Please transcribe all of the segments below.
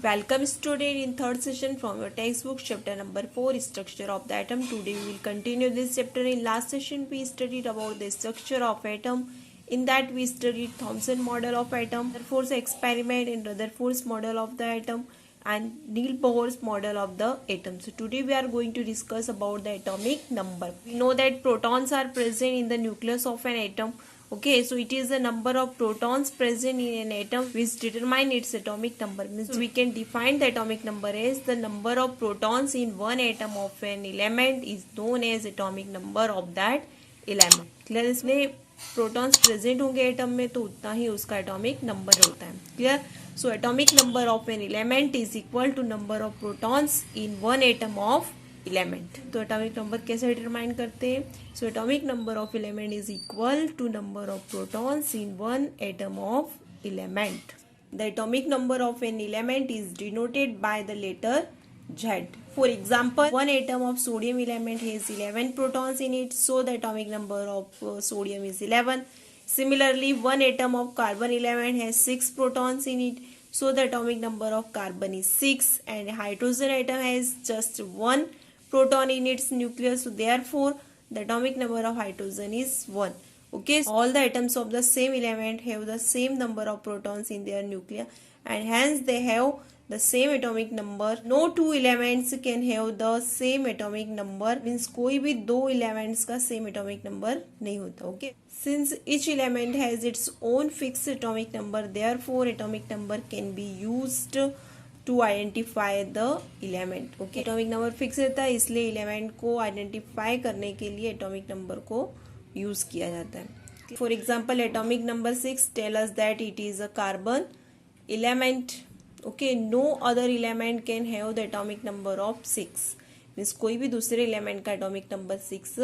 Welcome student in third session from your textbook chapter number 4 structure of the atom. Today we will continue this chapter. In last session we studied about the structure of atom. In that we studied Thomson model of atom, Rutherford's experiment in Rutherford's model of the atom and Niels Bohr's model of the atom. So today we are going to discuss about the atomic number. We know that protons are present in the nucleus of an atom. Okay, so it is the number of protons present in an atom which determine its atomic number. Means we can define the atomic number as the number of protons in one atom of an element is known as atomic number of that element. Clear, इसमें protons present होंगे atom में तो उतना ही उसका atomic number होता है. Clear. So atomic number of an element is equal to number of protons in one atom of element. तो एटॉमिक नंबर कैसे डिटरमाइन करते हैं? So atomic number of element is equal to number of protons in one atom of element. The atomic number of an element is denoted by the letter Z. For example, one atom of sodium element has 11 protons in it, so the atomic number of sodium is 11. Similarly, one atom of carbon element has 6 protons in it, so the atomic number of carbon is 6. And hydrogen atom has just 1 proton in its nucleus, so therefore the atomic number of hydrogen is 1. Okay, all the atoms of the same element have the same number of protons in their nuclei and hence they have the same atomic number. No two elements can have the same atomic number. Means कोई भी दो elements का same atomic number नहीं होता. Okay, since each element has its own fixed atomic number, therefore atomic number can be used to identify the element. Okay, atomic number fixed रहता है इसलिए element को identify करने के लिए atomic number को use किया जाता है. For example, atomic number 6 tell us that it is a carbon element. Okay, no other element can have the atomic number of 6. Means कोई भी दूसरे element का atomic number 6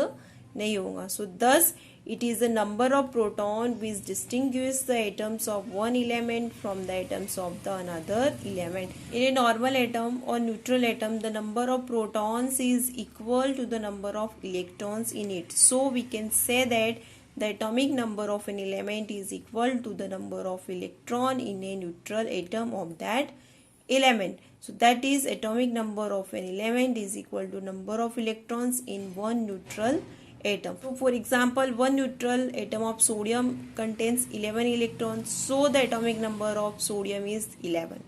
नहीं होगा. So thus it is the number of proton which distinguishes the atoms of one element from the atoms of the another element. In a normal atom or neutral atom, the number of protons is equal to the number of electrons in it. So we can say that the atomic number of an element is equal to the number of electron in a neutral atom of that element. So that is atomic number of an element is equal to number of electrons in one neutral atom. So for example, one neutral atom of sodium contains 11 electrons. So the atomic number of sodium is 11.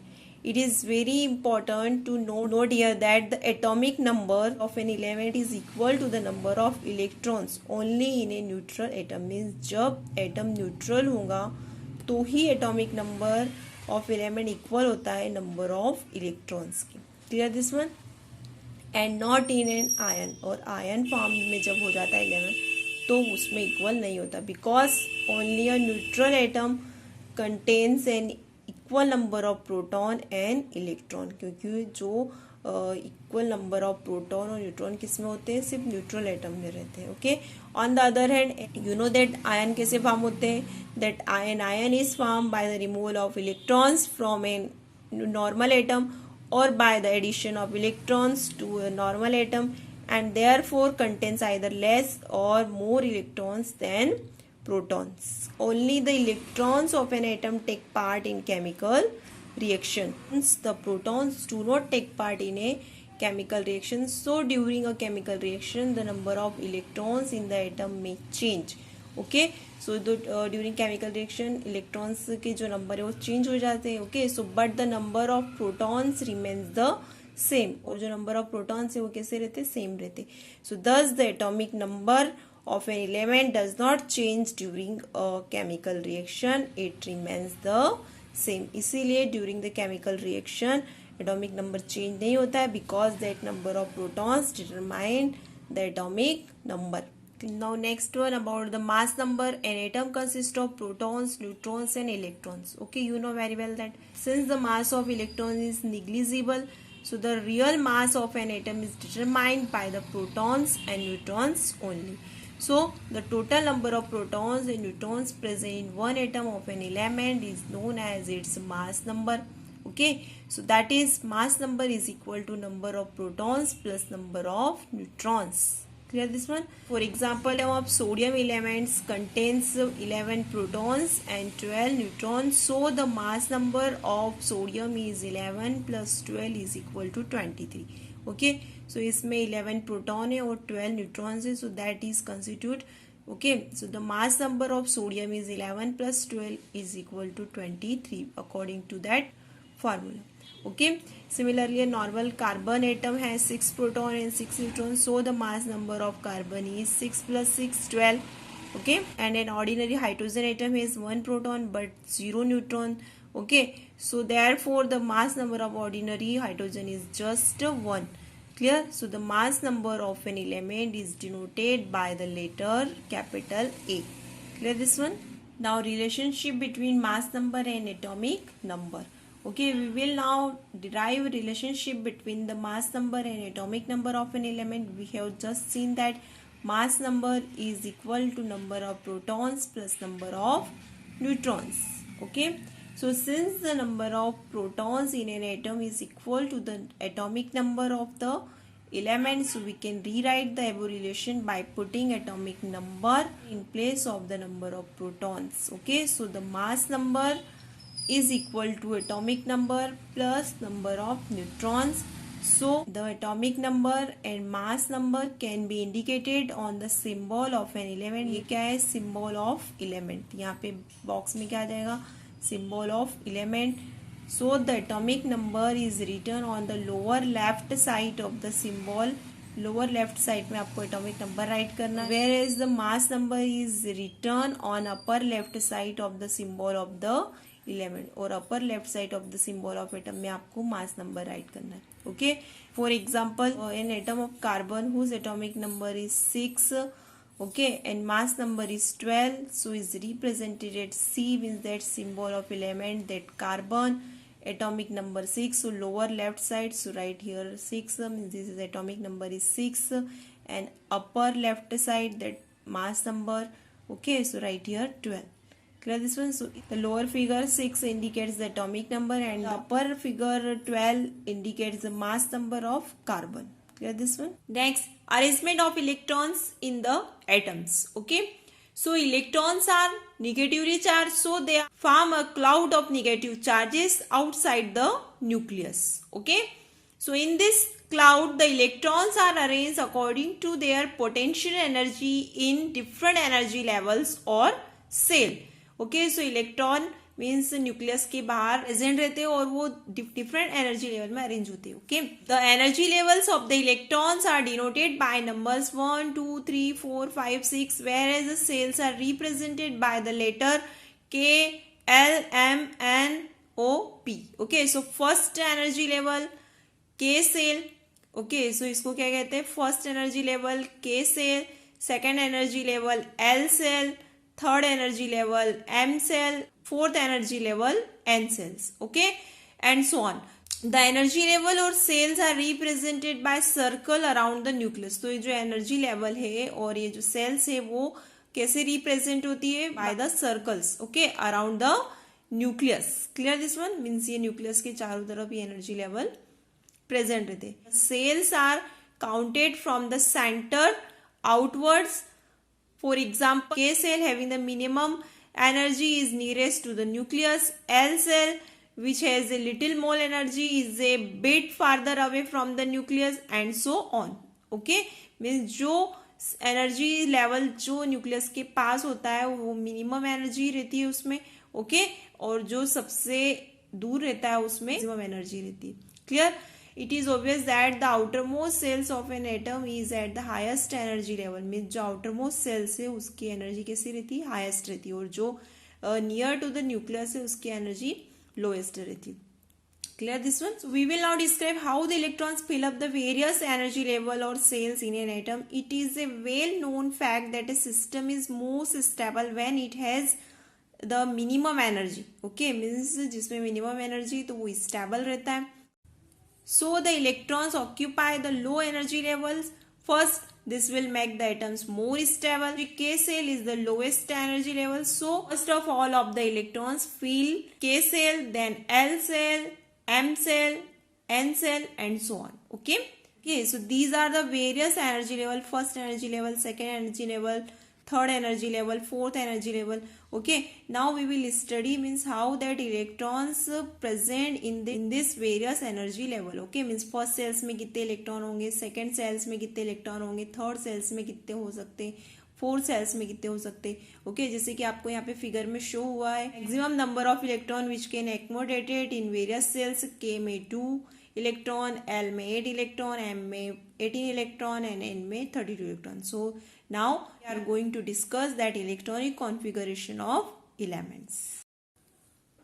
It is very important to note here that the atomic number of an element is equal to the number of electrons only in a neutral atom. Means जब atom neutral होगा तो ही atomic number of element equal होता है number of electrons की. Clear this one? And not in an ion. और ion form में जब हो जाता है element तो उसमें equal नहीं होता because only a neutral atom contains an equal number of proton and electron. क्योंकि जो इक्वल नंबर ऑफ प्रोटॉन और न्यूट्रॉन किस में होते हैं? सिर्फ न्यूट्रल एटम में रहते हैं. Okay, on the other hand you know that ion कैसे फॉर्म होते हैं? That ion is form by the removal of electrons from a normal atom or by the addition of electrons to a normal atom and therefore contains either less or more electrons than protons. Only the electrons of an atom take part in chemical reaction. Hence, the protons do not take part in a chemical reaction. So, during a chemical reaction, the number of electrons in the atom may change. Okay. So, during chemical reaction, electrons के जो number है वो change हो जाते हैं. Okay. So, but the number of protons remains the same. और जो number of protons है वो कैसे रहते? Same रहते. So, thus the atomic number of an element does not change during a chemical reaction. It remains the same. इसीलिए during the chemical reaction atomic number change नहीं होता है because that number of protons determine the atomic number. Now next one about the mass number. An atom consists of protons, neutrons and electrons. Okay, you know very well that since the mass of electrons is negligible, so the real mass of an atom is determined by the protons and neutrons only. So the total number of protons and neutrons present in one atom of an element is known as its mass number. Okay, so that is mass number is equal to number of protons plus number of neutrons. Clear this one? For example, of sodium elements contains 11 protons and 12 neutrons. So the mass number of sodium is 11 plus 12 is equal to 23. Okay, so इसमें 11 proton है और 12 neutrons है, so that is constitute. Okay, so the mass number of sodium is 11 plus 12 is equal to 23 according to that formula. Okay, similarly a normal carbon atom has 6 proton and 6 neutrons, so the mass number of carbon is 6 plus 6 12. Okay, and an ordinary hydrogen atom has 1 proton but 0 neutron. Okay, so therefore the mass number of ordinary hydrogen is just 1. Clear? So the mass number of an element is denoted by the letter capital A. Clear this one? Now relationship between mass number and atomic number. Okay, we will now derive relationship between the mass number and atomic number of an element. We have just seen that mass number is equal to number of protons plus number of neutrons. Okay, so since the number of protons in an atom is equal to the atomic number of the element, so we can rewrite the above relation by putting atomic number in place of the number of protons. Okay, so the mass number is equal to atomic number plus number of neutrons. So the atomic number and mass number can be indicated on the symbol of an element. ये क्या है? Symbol of element. यहाँ पे box में क्या आ जाएगा? Symbol of element. So the atomic number is written on the lower left side of the symbol. Lower left side में आपको एटॉमिक नंबर राइट करना है, where is the mass number is written on upper left side of the symbol of the element, और upper left side of the symbol of atom में आपको mass number write करना है. Okay, for example an atom of carbon whose atomic number is 6, okay, and mass number is 12, so is represented at C, means that symbol of element, that carbon, atomic number 6, so lower left side, so right here 6, means this is atomic number is 6, and upper left side that mass number. Okay, so right here 12. Clear this one? So the lower figure 6 indicates the atomic number and the upper figure 12 indicates the mass number of carbon. Clear this one? Next, arrangement of electrons in the atoms. Okay, so electrons are negatively charged, so they form a cloud of negative charges outside the nucleus. Okay, so in this cloud the electrons are arranged according to their potential energy in different energy levels or cell. Okay, so electron means nucleus के बाहर present रहते हैं और वो different energy level में arrange होते हैं. Okay, the energy levels of the electrons are denoted by numbers 1 2 3 4 5 6, whereas the shells are represented by the letter K L M N O P. Okay, so first energy level K shell. Okay, so इसको क्या कहते हैं? First energy level K cell, second energy level L cell, third energy level M cell, fourth energy level N cells. Okay, and so on. The energy level और cells are represented by circle around the nucleus. तो ये जो energy level है और ये जो cells है वो कैसे represent होती है? By the circles. Okay, around the nucleus. Clear this one? Means ये nucleus के चारों तरफ ये energy level present रहते. Cells are counted from the center outwards. For example, K cell having the minimum energy is nearest to the nucleus. L cell, which has a little more energy, is a bit farther away from the nucleus, and so on. Okay, means जो energy level जो nucleus के पास होता है वो minimum energy रहती है उसमें. Okay, और जो सबसे दूर रहता है उसमें maximum energy रहती है. Clear? It is obvious that the outermost cells of an atom is at the highest energy level. Means जो outermost cells है उसकी energy कैसी रहती है? Highest रहती है, और जो near to the nucleus है उसकी energy lowest रहती है. Clear this one? So we will now describe how the electrons fill up the various energy level or cells in an atom. It is a well known fact that a system is most stable when it has the minimum energy. Okay, means जिसमें minimum energy तो वो stable रहता है. So the electrons occupy the low energy levels. First, this will make the atoms more stable. The K cell is the lowest energy level. So first of all of the electrons fill K cell, then L cell, M cell, N cell, and so on. Okay. Okay, so these are the various energy level: first energy level, second energy level, third energy level, fourth energy level. Okay, now we will study means how that electrons present in this various energy level. Okay, means first cells में कितने electron होंगे, second sales में कितने electron होंगे, third sales में कितने हो सकते, फोर्थ सेल्स में कितने हो सकते. ओके, जैसे कि आपको यहाँ पे फिगर में शो हुआ है, maximum number of electron which can accommodated in various shells, K में 2 इलेक्ट्रॉन, एल में 8 इलेक्ट्रॉन, एम में 18 इलेक्ट्रॉन एंड एन में 32 electron. So now we are going to discuss that electronic configuration of elements.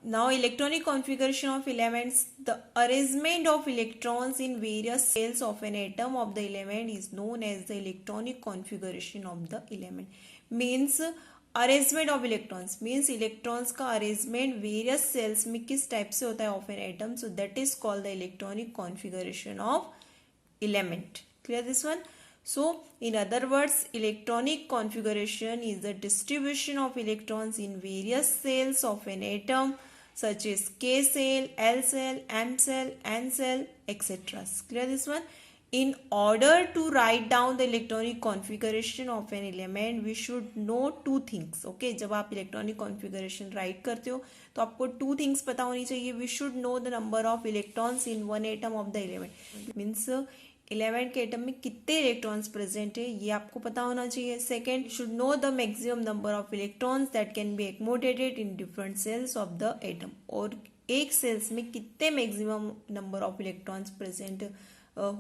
Now electronic configuration of elements, the arrangement of electrons in various cells of an atom of the element is known as the electronic configuration of the element. Means arrangement of electrons means electrons का arrangement various cells में किस type से होता है of an atom, so that is called the electronic configuration of element. Clear this one. So in other words, electronic configuration is the distribution of electrons in various cells of an atom such as K cell, L cell, M cell, N cell, etc. Clear this one? In order to write down the electronic configuration of an element, we should know two things. Okay, जब आप electronic configuration write करते हो तो आपको two things पता होनी चाहिए. We should know the number of electrons in one atom of the element. Means element के एटम में कितने इलेक्ट्रॉन्स प्रेजेंट है ये आपको पता होना चाहिए. Second, should know the maximum number of electrons that can be accommodated in different shells of the atom. और एक सेल्स में कितने maximum number of electrons present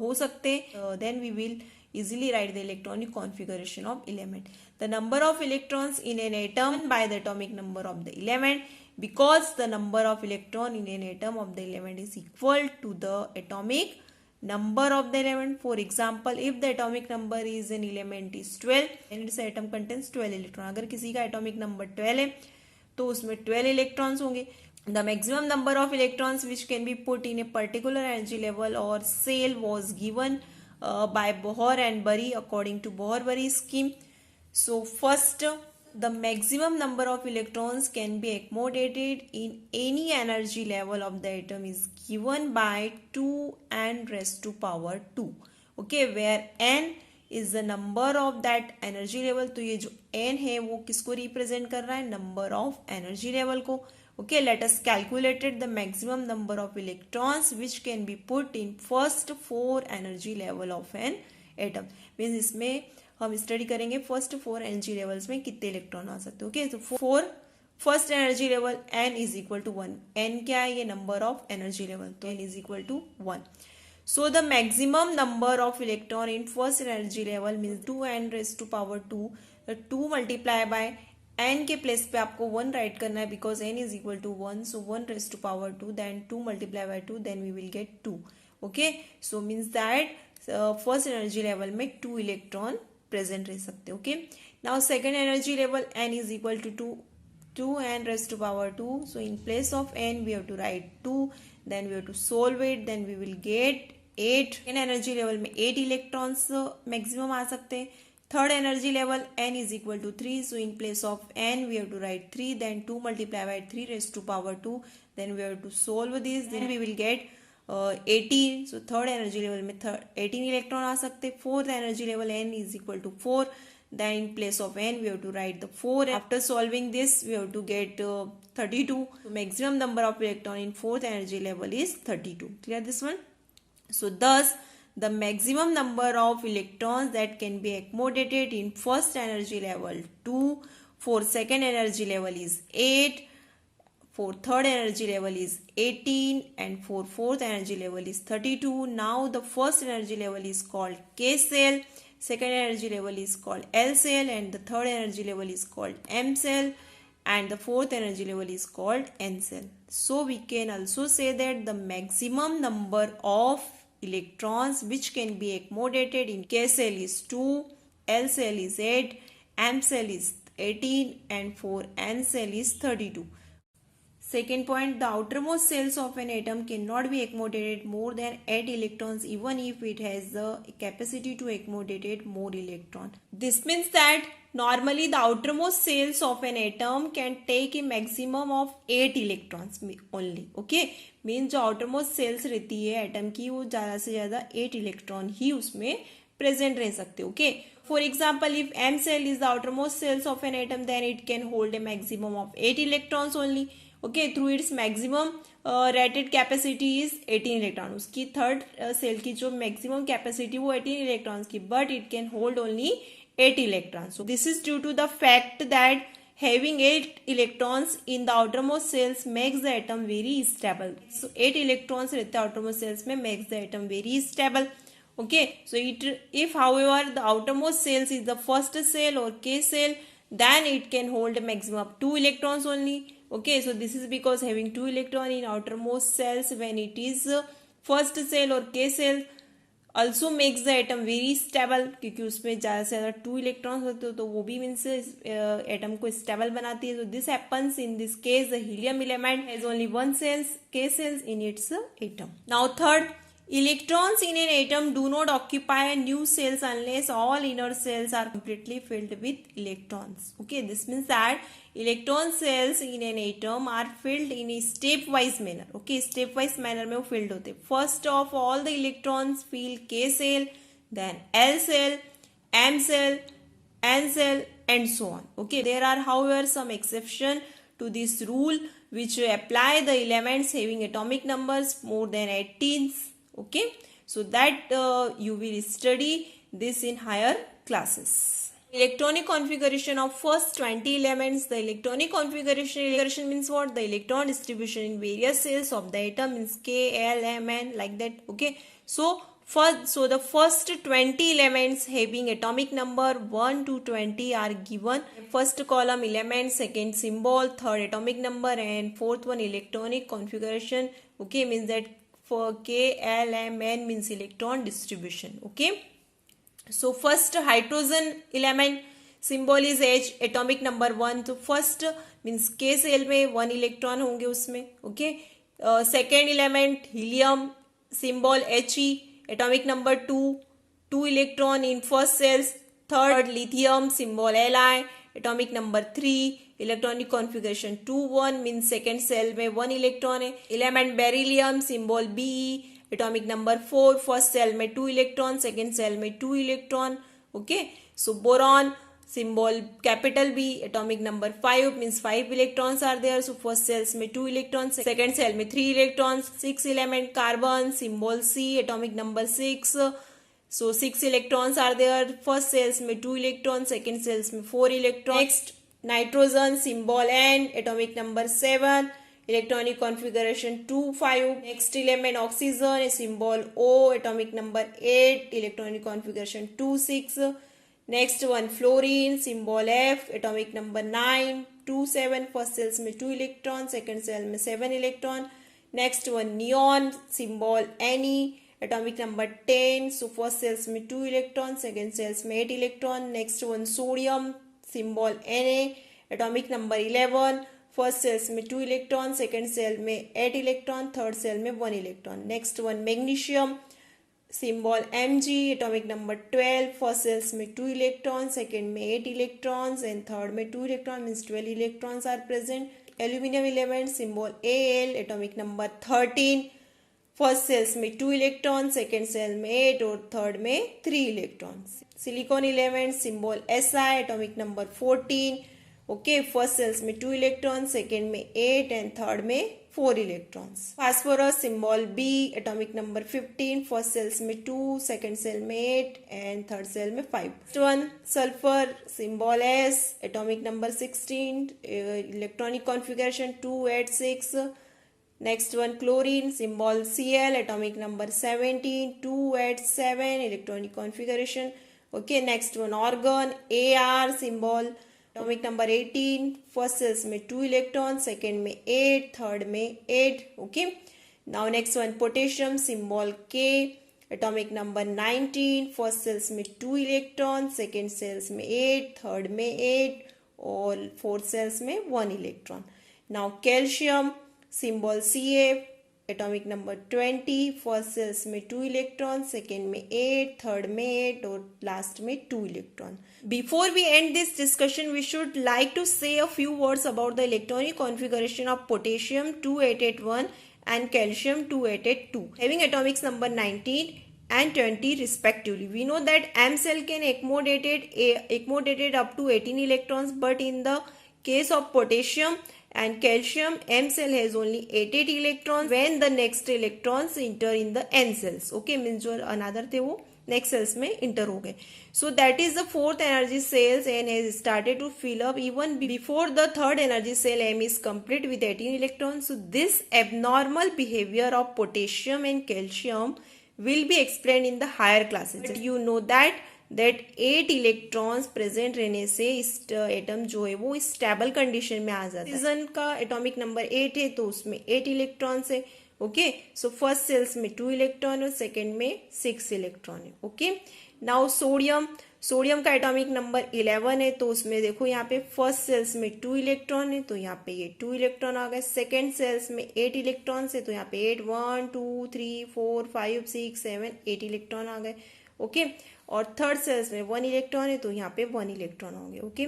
हो सकते. Then we will easily write the electronic configuration of element. The number of electrons in an atom by the atomic number of the element, because the number of electron in an atom of the element is equal to the atomic number of the element. For example, if the atomic number is an element is 12 and its atom contains 12 electron. अगर किसी का atomic number 12 है तो उसमें 12 electrons होंगे. The maximum number of electrons which can be put in a particular energy level or cell was given by Bohr and Bury according to Bohr-Bury scheme. So first, the maximum number of electrons can be accommodated in any energy level of the atom is given by 2n raised to power 2. Okay, where n is the number of that energy level. तो ये जो n है वो किसको represent कर रहा है, number of energy level को. Okay, let us calculate the maximum number of electrons which can be put in first 4 energy level of an atom. Means इसमें हम स्टडी करेंगे फर्स्ट 4 एनर्जी लेवल्स में कितने इलेक्ट्रॉन आ सकते हैं. ओके, तो 4 first energy level n is equal to 1. n क्या है, ये नंबर ऑफ एनर्जी लेवल, तो n is equal to 1. So the maximum number of electron in first energy level means 2n raise to power 2. 2 multiply by n के place पे आपको 1 write करना है because n is equal to 1. So 1 raise to power 2 then 2 multiply bye 2 then we will get 2. Okay, so means that first energy level में 2 electron present रह सकते. Okay, now second energy level n is equal to 2n raised to power 2. So in place of n we have to write 2, then we have to solve it, then we will get 8. in energy level में 8 electrons maximum आ सकते हैं. Third energy level n is equal to 3. So in place of n we have to write 3, then 2 multiply by 3 raised to power 2, then we have to solve this, then we will get 18. So third energy level में 18 electron आ सकते. Fourth energy level n is equal to 4. Then in place of n we have to write the 4. After solving this we have to get 32. So maximum number of electron in fourth energy level is 32. Clear this one? So thus the maximum number of electrons that can be accommodated in first energy level 2, for second energy level is 8, for third energy level is 18, and for fourth energy level is 32. Now the first energy level is called K cell, second energy level is called L cell, and the third energy level is called M cell, and the fourth energy level is called N cell. So we can also say that the maximum number of electrons which can be accommodated in K cell is 2, L cell is 8, M cell is 18, and for N cell is 32. Second point, the outermost cells of an atom cannot be accommodated more than 8 electrons even if it has the capacity to accommodate more electron. This means that normally the outermost cells of an atom can take a maximum of 8 electrons only. Okay, means जो outermost cells रहती है atom की वो ज़्यादा से ज़्यादा 8 electron ही उसमें present रह सकते. Okay, for example, if m cell is the outermost cells of an atom, then it can hold a maximum of 8 electrons only. Okay, through its maximum rated capacity is 18 electron. उसकी third cell की जो maximum capacity वो 18 electrons की, but it can hold only 8 electrons. So this is due to the fact that having 8 electrons in the outermost cells makes the atom very stable. So 8 electrons रहते हैं outermost cells में makes the atom very stable. Okay, so if however the outermost cells is the first cell or K cell, then it can hold a maximum of 2 electrons only. Okay, so this is because having 2 electron in outermost cells when it is first cell or K cell also makes the atom very stable, क्योंकि उसमें ज़्यादा से ज़्यादा 2 electrons होते हो तो वो भी मीन्स एटम को stable बनाती है. So this happens in this case the helium element has only one cells K cells in its atom. Now third, electrons in an atom do not occupy new cells unless all inner cells are completely filled with electrons. Okay, this means that electron cells in an atom are filled in a stepwise manner. Okay, stepwise manner में वो filled होते. First of all the electrons fill K cell, then L cell, M cell, N cell, and so on. Okay, there are however some exception to this rule which apply the elements having atomic numbers more than 18. Okay, so that you will study this in higher classes. Electronic configuration of first 20 elements. The electronic configuration means what? The electron distribution in various cells of the atom means K, L, M, N, like that. Okay, so the first 20 elements having atomic number 1 to 20 are given. First column element, second symbol, third atomic number, and fourth one electronic configuration. Okay, means that for K, L, M, N means electron distribution. Okay, so first hydrogen element symbol is H, atomic number 1. So first means K cell में 1 electron होंगे उसमें. Okay, second element helium symbol He, atomic number 2, 2 electron in first cells. Third lithium symbol Li, atomic number 3, electronic configuration 2 1 means second cell में 1 electron है. Element beryllium symbol Be, atomic number 4, first cell में 2 electron, second cell में 2 electron. Okay, so boron symbol capital B, atomic number 5 means 5 electrons are there. So first cells में 2 electron, second cell में 3 electrons. 6 element carbon symbol C, atomic number 6. So 6 electrons are there. First cells में 2 electrons, second cells में 4 electrons. Next nitrogen symbol N, atomic number 7, electronic configuration 2 5. Next element oxygen symbol O, atomic number 8, electronic configuration 2 6. Next one fluorine symbol F, atomic number 9 2 7. First cells में 2 electron, second cell में 7 electron. Next one neon symbol Ne, atomic number 10. So first cells में 2 electron, second cells में 8 electron. Next one sodium symbol Na, atomic number 11. First cells में 2 electron, second cell में 8 electron, third cell में 1 electron. Next one magnesium symbol Mg, atomic number 12. First cells में 2 electron, second में 8 electrons, and third में 2 electron means 12 electrons are present. Aluminum element symbol Al, atomic number 13. First cells में 2 electron, second cell में 8 और third में 3 electrons. Silicon element symbol Si, atomic number 14. Okay, first cells में 2 electron, second में 8 and third में 4 electrons. Phosphorus symbol B, atomic number 15. First cells में 2, second cell में 8 and third cell में 5. Next one sulphur symbol S, atomic number 16, electronic configuration 2 8 6. Next one chlorine symbol Cl, atomic number 17, 2 8 7, electronic configuration. Okay, next one argon Ar symbol, atomic number 18. First cells में 2 electrons, second में 8, third में 8. Okay, now next one potassium symbol K, atomic number 19. First cells में 2 electrons, second cells में 8, third में 8 और fourth cells में 1 electron. Now calcium symbol Ca, atomic number 20, first cells में 2 electron, second में 8, third में 8 और लास्ट में 2 electron. Before we end this discussion, we should like to say a few words about the electronic configuration of potassium 2881 and calcium 2882 having atomic number 19 and 20 respectively. We know that M cell can accommodated up to 18 electrons, but in the case of potassium and calcium, M cell has only 88 electrons when the next electrons enter in the N cells. Okay, means जो another थे वो next cells में enter हो गए. So that is the fourth energy cells and has started to fill up even before the third energy cell M is complete with 18 electrons. So this abnormal behavior of potassium and calcium will be explained in the higher classes. But you know that 8 electrons present रहने से इस atom जो है वो stable condition में आ जाता है. Oxygen का एटॉमिक नंबर 8 है तो उसमें 8 इलेक्ट्रॉन्स है. ओके, सो फर्स्ट सेल्स में 2 इलेक्ट्रॉन और सेकेंड में 6 इलेक्ट्रॉन है. ओके, नाउ सोडियम का एटॉमिक नंबर 11 है तो उसमें देखो यहाँ पे फर्स्ट सेल्स में 2 इलेक्ट्रॉन है तो यहाँ पे ये 2 इलेक्ट्रॉन आ गए. सेकेंड सेल्स में 8 इलेक्ट्रॉन है तो यहाँ पे 8 1 2 3 4 5 6 7 8 इलेक्ट्रॉन आ गए. ओके, और थर्ड सेल्स में 1 इलेक्ट्रॉन है तो यहाँ पे 1 इलेक्ट्रॉन होंगे. ओके,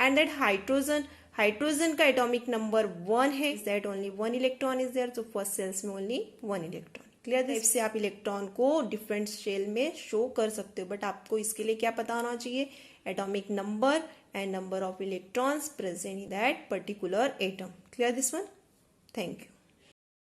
एंड दैट हाइड्रोजन का एटॉमिक नंबर 1 है, that only 1 electron is there, so first cells में ओनली 1 इलेक्ट्रॉन. क्लियर? टाइप से आप इलेक्ट्रॉन को डिफरेंट शेल में शो कर सकते हो, बट आपको इसके लिए क्या पता होना चाहिए? Atomic number and number of electrons present in that particular atom. Clear this one? Thank you.